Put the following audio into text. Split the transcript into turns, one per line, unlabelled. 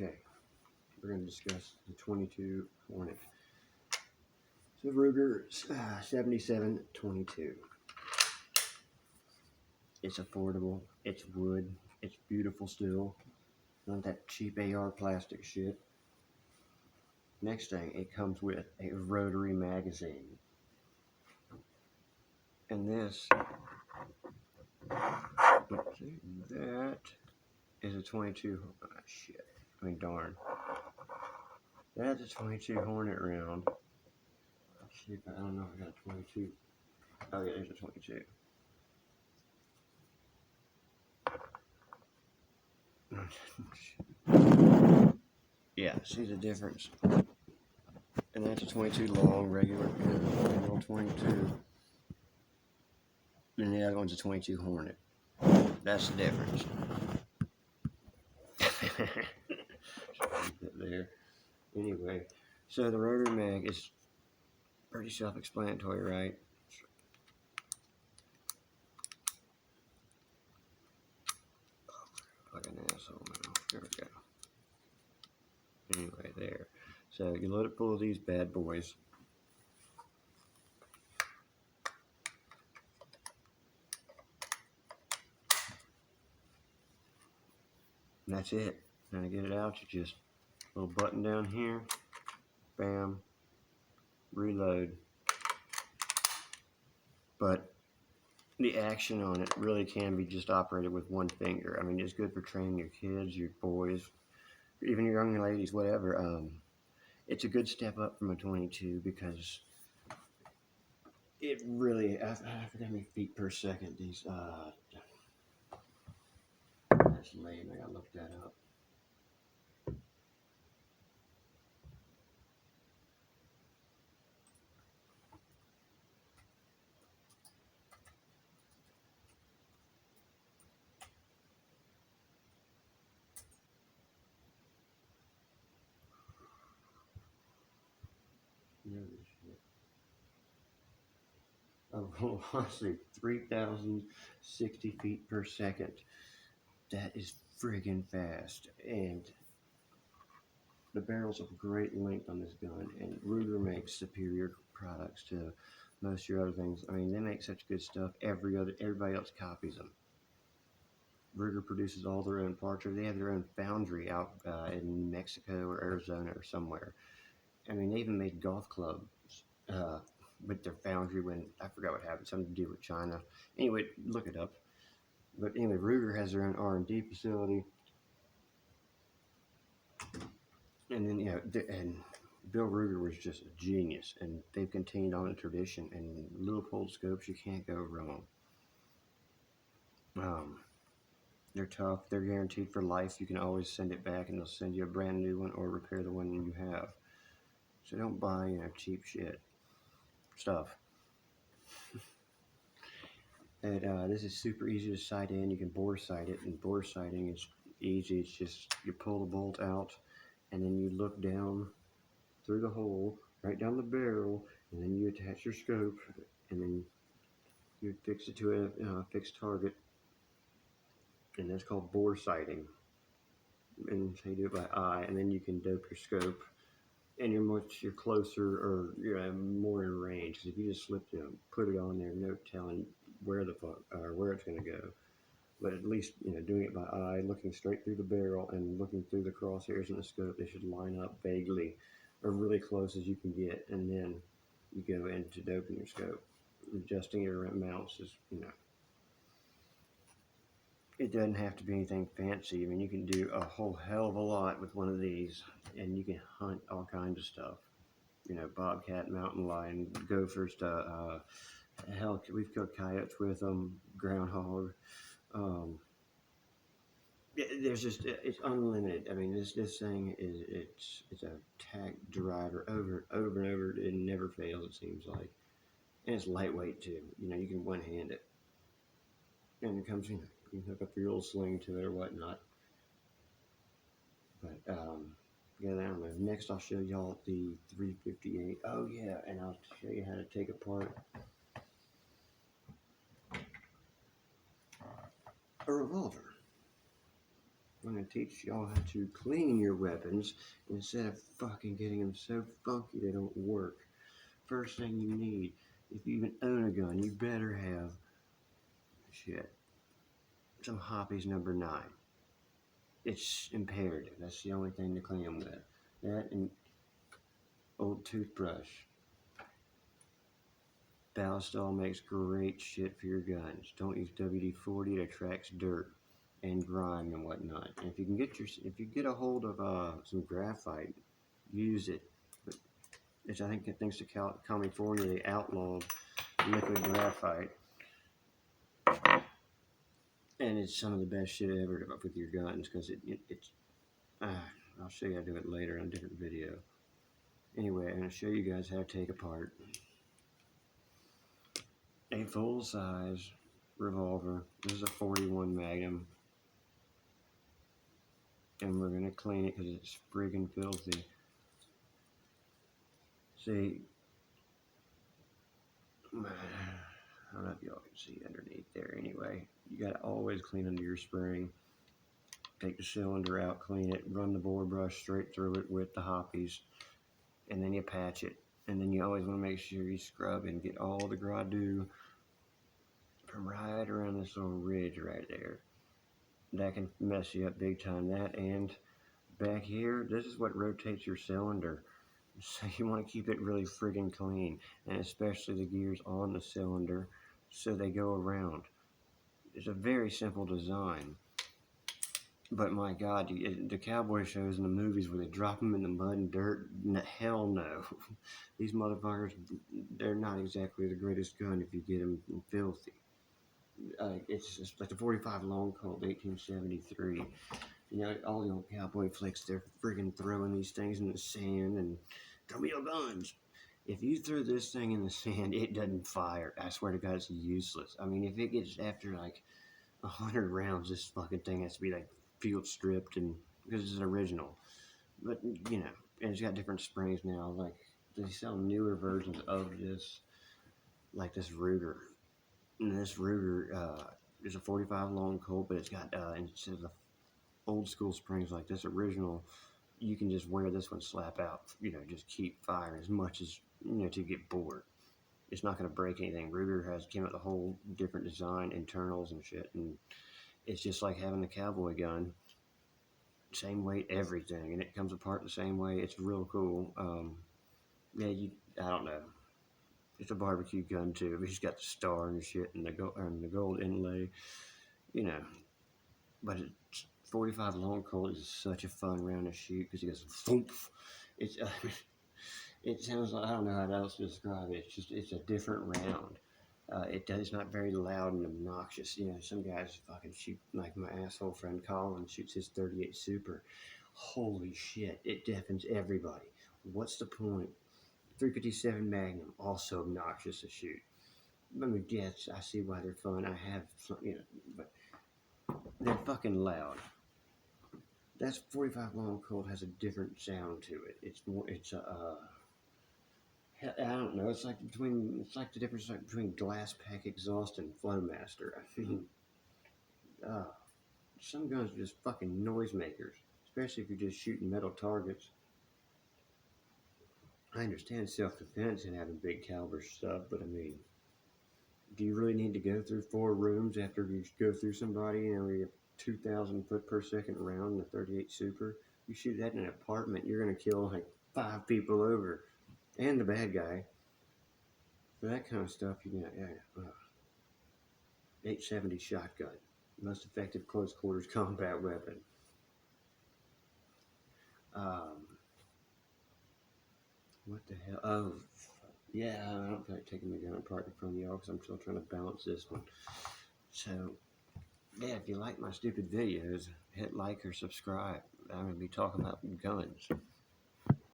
Okay, we're going to discuss the 22 Hornet. So Ruger 7722. It's affordable. It's wood. It's beautiful still. Not that cheap AR plastic shit. Next thing, it comes with a rotary magazine. And this, that is a 22. Oh, shit. I mean, darn. That's a 22 Hornet round. See if I don't know if I got a 22. Oh yeah, there's a 22. Yeah, see the difference. And that's a 22 long, regular 22. And the other one's a 22 Hornet. That's the difference. There. Anyway, so the rotary mag is pretty self-explanatory, right? Like an asshole now. There we go. Anyway, there. So you load it full of these bad boys. And that's it. Now to get it out, you just little button down here, bam, reload. But the action on it really can be just operated with one finger. I mean, it's good for training your kids, your boys, even your young ladies, whatever. It's a good step up from a 22 because it really, I forget how many feet per second these, that's lame, I gotta look that up. Oh, honestly, 3,060 feet per second. That is friggin' fast. And the barrel's of great length on this gun, and Ruger makes superior products to most of your other things. I mean, they make such good stuff. Everybody else copies them. Ruger produces all their own parts, or they have their own foundry out in Mexico or Arizona or somewhere. I mean, they even made golf clubs with their foundry when, I forgot what happened, something to do with China. Anyway, look it up. But anyway, Ruger has their own R&D facility. And then, and Bill Ruger was just a genius, and they've continued on the tradition. And Leupold scopes, you can't go wrong. They're tough. They're guaranteed for life. You can always send it back, and they'll send you a brand new one or repair the one you have. So don't buy, cheap stuff. And this is super easy to sight in. You can bore sight it, and bore sighting is easy. It's just you pull the bolt out, and then you look down through the hole, right down the barrel, and then you attach your scope, and then you fix it to a fixed target, and that's called bore sighting. And so you do it by eye, and then you can dope your scope, and you're closer, or you're more in range. Because if you just put it on there, no telling where where it's going to go. But at least doing it by eye, looking straight through the barrel and looking through the crosshairs in the scope, they should line up vaguely or really close as you can get, and then you go into doping your scope. Adjusting your mounts is it doesn't have to be anything fancy. I mean, you can do a whole hell of a lot with one of these, and you can hunt all kinds of stuff. Bobcat, mountain lion, gophers. Hell, we've killed coyotes with them, groundhog. It's unlimited. I mean, this thing it's a tack driver over and over. It never fails, it seems like, and it's lightweight too. You can one hand it, and it comes you can hook up your little sling to it or whatnot. But yeah, I don't know. Next, I'll show y'all the 358. Oh yeah, and I'll show you how to take apart a revolver. I'm going to teach y'all how to clean your weapons instead of fucking getting them so funky they don't work. First thing you need, if you even own a gun, you better have some Hoppies number 9. It's imperative. That's the only thing to clean them with. That and old toothbrush. Ballistol makes great shit for your guns. Don't use WD-40. It attracts dirt and grime and whatnot. And if you get a hold of some graphite, use it. But I think thanks to California, they outlawed liquid graphite, and it's some of the best shit ever with your guns because it's. I'll show you how to do it later in a different video. Anyway, I'm going to show you guys how to take apart a full-size revolver. This is a 41 Magnum, and we're going to clean it because it's friggin' filthy. See, I don't know if y'all can see underneath there. Anyway, you got to always clean under your spring. Take the cylinder out, clean it, run the bore brush straight through it with the Hoppies, and then you patch it. And then you always want to make sure you scrub and get all the gras-du from right around this little ridge right there. That can mess you up big time. That and back here, this is what rotates your cylinder. So you want to keep it really friggin' clean, and especially the gears on the cylinder so they go around. It's a very simple design. But my God, the cowboy shows and the movies where they drop them in the mud and dirt, hell no. These motherfuckers, they're not exactly the greatest gun if you get them filthy. It's just like the 45 Long Colt, 1873. You know, all the old cowboy flicks, they're friggin' throwing these things in the sand and throw me your guns. If you throw this thing in the sand, it doesn't fire. I swear to God, it's useless. I mean, if it gets after like 100 rounds, this fucking thing has to be like field stripped, and because it's an original. But you know, and it's got different springs now. Like they sell newer versions of this, like this Ruger. And this Ruger is a 45 Long Colt, but it's got instead of the old school springs like this original, you can just wear this one slap out. You know, just keep firing as much as to get bored. It's not going to break anything. Ruger came out with a whole different design, internals and shit, and it's just like having the cowboy gun. Same weight, everything, and it comes apart the same way. It's real cool. Yeah, I don't know. It's a barbecue gun too. It's got the star and shit, and the gold inlay, But it's 45 Long Colt is such a fun round to shoot because it goes thump. It's it sounds like, I don't know how else to describe it. It's a different round. It's not very loud and obnoxious. Some guys fucking shoot, like my asshole friend Colin shoots his 38 Super. Holy shit, it deafens everybody. What's the point? 357 Magnum, also obnoxious to shoot. I mean, yes, I see why they're fun. I have, but they're fucking loud. That's 45 Long Colt has a different sound to it. I don't know. It's like the difference between Glass Pack exhaust and Flowmaster. I mean, some guns are just fucking noisemakers, especially if you're just shooting metal targets. I understand self-defense and having big caliber stuff, but I mean, do you really need to go through 4 rooms after you go through somebody? You have 2,000 foot per second round in a 38 Super. You shoot that in an apartment, you're gonna kill like 5 people over, and the bad guy. For that kind of stuff, you got 870 shotgun, most effective close quarters combat weapon. What the hell? Oh, yeah, I don't feel like taking the gun apart in front of y'all because I'm still trying to balance this one. So, yeah, if you like my stupid videos, hit like or subscribe. I'm going to be talking about guns.